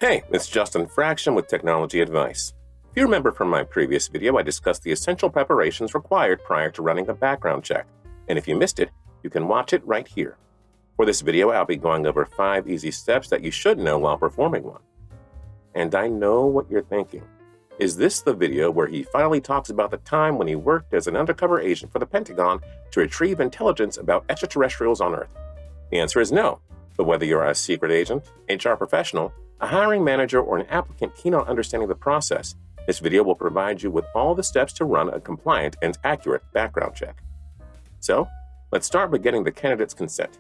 Hey, it's Justin Fraction with Technology Advice. If you remember from my previous video, I discussed the essential preparations required prior to running a background check. And if you missed it, you can watch it right here. For this video, I'll be going over 5 easy steps that you should know while performing one. And I know what you're thinking. Is this the video where he finally talks about the time when he worked as an undercover agent for the Pentagon to retrieve intelligence about extraterrestrials on Earth? The answer is no. But whether you're a secret agent, HR professional, a hiring manager, or an applicant keen on understanding the process, this video will provide you with all the steps to run a compliant and accurate background check. So, let's start by getting the candidate's consent.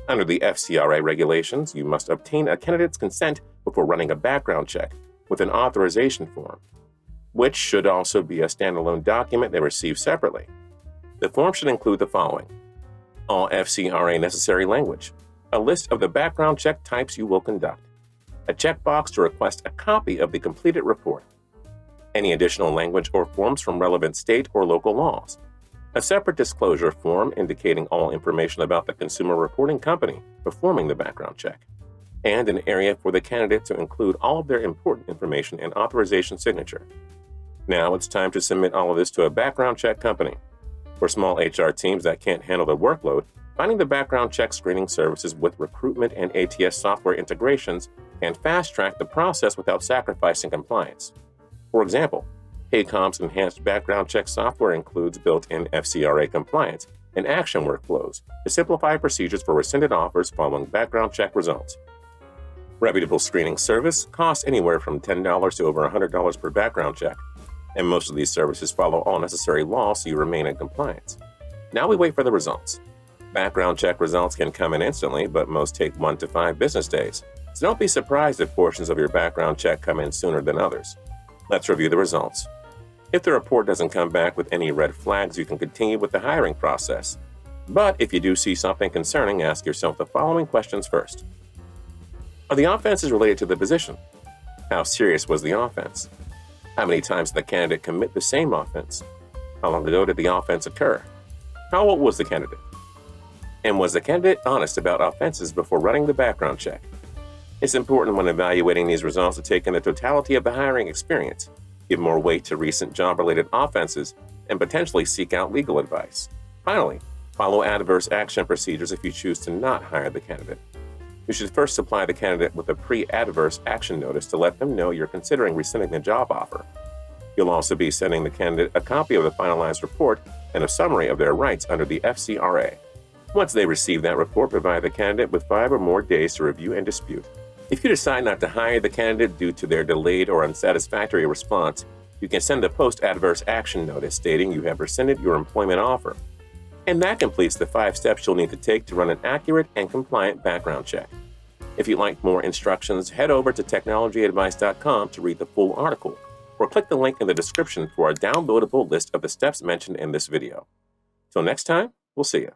Under the FCRA regulations, you must obtain a candidate's consent before running a background check with an authorization form, which should also be a standalone document they receive separately. The form should include the following: all FCRA necessary language, a list of the background check types you will conduct, a checkbox to request a copy of the completed report, any additional language or forms from relevant state or local laws, a separate disclosure form indicating all information about the consumer reporting company performing the background check, and an area for the candidate to include all of their important information and authorization signature. Now it's time to submit all of this to a background check company. For small HR teams that can't handle the workload, finding the background check screening services with recruitment and ATS software integrations can fast-track the process without sacrificing compliance. For example, Paycom's enhanced background check software includes built-in FCRA compliance and action workflows to simplify procedures for rescinded offers following background check results. Reputable screening service costs anywhere from $10 to over $100 per background check, and most of these services follow all necessary laws so you remain in compliance. Now we wait for the results. Background check results can come in instantly, but most take 1 to 5 business days, so don't be surprised if portions of your background check come in sooner than others. Let's review the results. If the report doesn't come back with any red flags, you can continue with the hiring process. But if you do see something concerning, ask yourself the following questions first. Are the offenses related to the position? How serious was the offense? How many times did the candidate commit the same offense? How long ago did the offense occur? How old was the candidate? And was the candidate honest about offenses before running the background check? It's important when evaluating these results to take in the totality of the hiring experience, give more weight to recent job-related offenses, and potentially seek out legal advice. Finally, follow adverse action procedures if you choose to not hire the candidate. You should first supply the candidate with a pre-adverse action notice to let them know you're considering rescinding the job offer. You'll also be sending the candidate a copy of the finalized report and a summary of their rights under the FCRA. Once they receive that report, provide the candidate with 5 or more days to review and dispute. If you decide not to hire the candidate due to their delayed or unsatisfactory response, you can send a post-adverse action notice stating you have rescinded your employment offer. And that completes the 5 steps you'll need to take to run an accurate and compliant background check. If you'd like more instructions, head over to TechnologyAdvice.com to read the full article, or click the link in the description for a downloadable list of the steps mentioned in this video. Till next time, we'll see you.